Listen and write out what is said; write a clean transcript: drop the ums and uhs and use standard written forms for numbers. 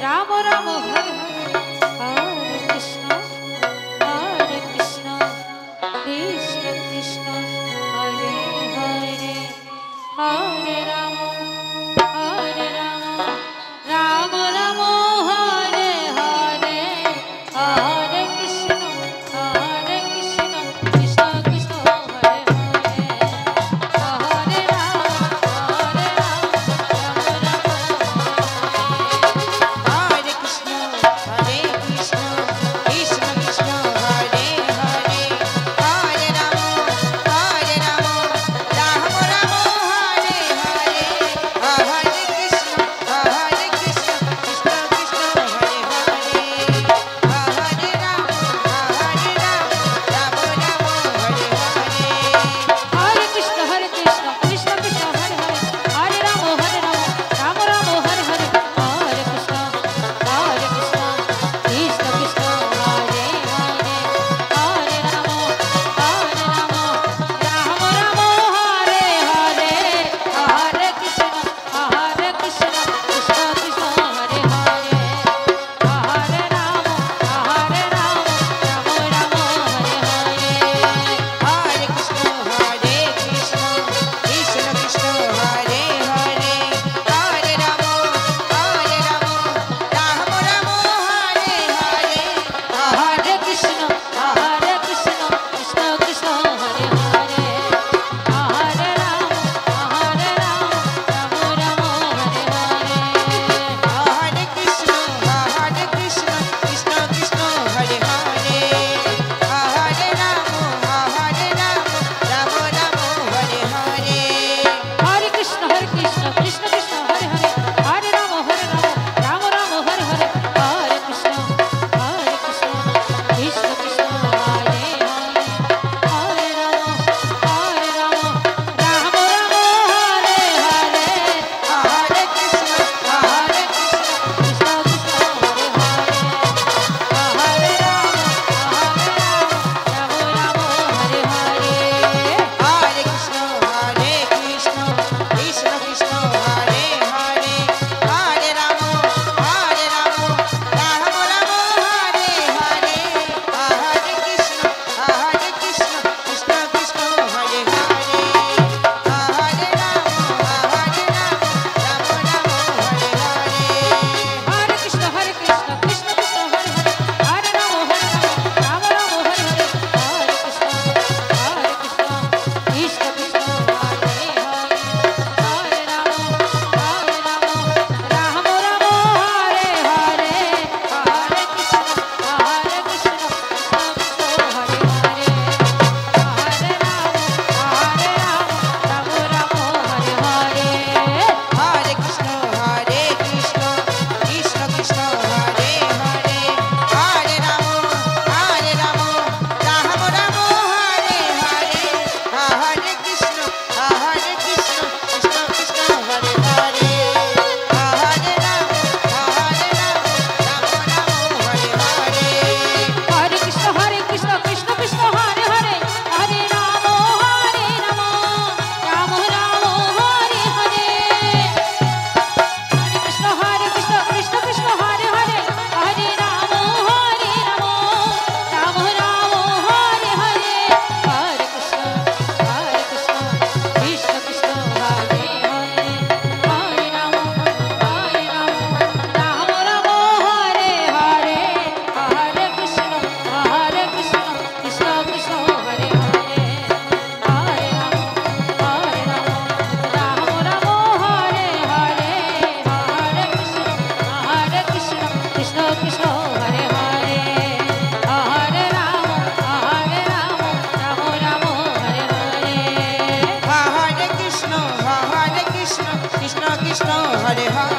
Ram Ram Hare Hare Krishna Krishna Krishna Hare Hare Hare Ram Ram Ram Hare Hare Hare Krishna Krishna Krishna Hare Hare Hare Ram Hare Krishna, Hare Krishna, Krishna Krishna, Hare Hare, Hare Rama, Rama Rama, Hare Hare, Hare Krishna, Krishna Krishna, Hare Hare, Hare Rama, Rama Rama, Hare Hare. Hare Krishna Krishna Krishna Hare Hare Hare Ram Ram Ram Hare Hare Hare Krishna Krishna Krishna Hare Hare Hare Ram Ram Ram Hare Hare Hare Krishna Krishna Krishna Hare Hare Hare Ram Ram Ram Hare Hare Hare Krishna, Krishna Krishna, Hare Hare, Hare Rama, Rama Rama, Hare Hare, Hare Krishna Krishna Krishna Hare Hare Hare Ram Ram Ram Hare Hare Hare Krishna, Krishna Krishna, Hare Hare, Hare Rama, Rama Rama, Hare Hare. Hare Krishna Krishna Krishna Hare Hare Hare Ram Ram Ram Hare Hare Hare Krishna Krishna Krishna Hare Hare Hare Ram Ram Ram Hare Hare Hare Krishna, Krishna Krishna Hare Hare Hare Ram Ram Hare Hare Hare Krishna, Krishna Krishna, Hare Hare, Hare Rama, Rama Rama, Hare Hare, Hare Krishna, Krishna Krishna, Hare Hare, Hare Rama, Rama Rama, Hare Hare. Hare Krishna Krishna Krishna Hare Hare Hare Ram Ram Hare Hare Hare Krishna Krishna Krishna Hare Hare Hare Ram Ram Hare Hare Hare Krishna Krishna Hare Hare Hare Ram Ram Hare Hare Hare Krishna, Krishna Krishna, Hare Hare, Hare Rama, Rama Rama, Hare Hare, Hare Krishna, Krishna Krishna, Hare Hare, Hare Rama, Rama Rama, Hare Hare. Hare Krishna Krishna Krishna Hare Hare Hare Ram Ram Ram Hare Hare Hare Krishna Krishna Krishna Hare Hare Hare Ram Ram Ram Hare Hare Hare Krishna Krishna Krishna Hare Hare Hare Ram Ram Hare Hare Hare Krishna Krishna Krishna Hare Hare Hare Ram Ram Hare Hare Hare Krishna Krishna Krishna Hare Hare Hare Ram Ram Hare Hare Hare Krishna, Krishna Krishna, Hare Hare.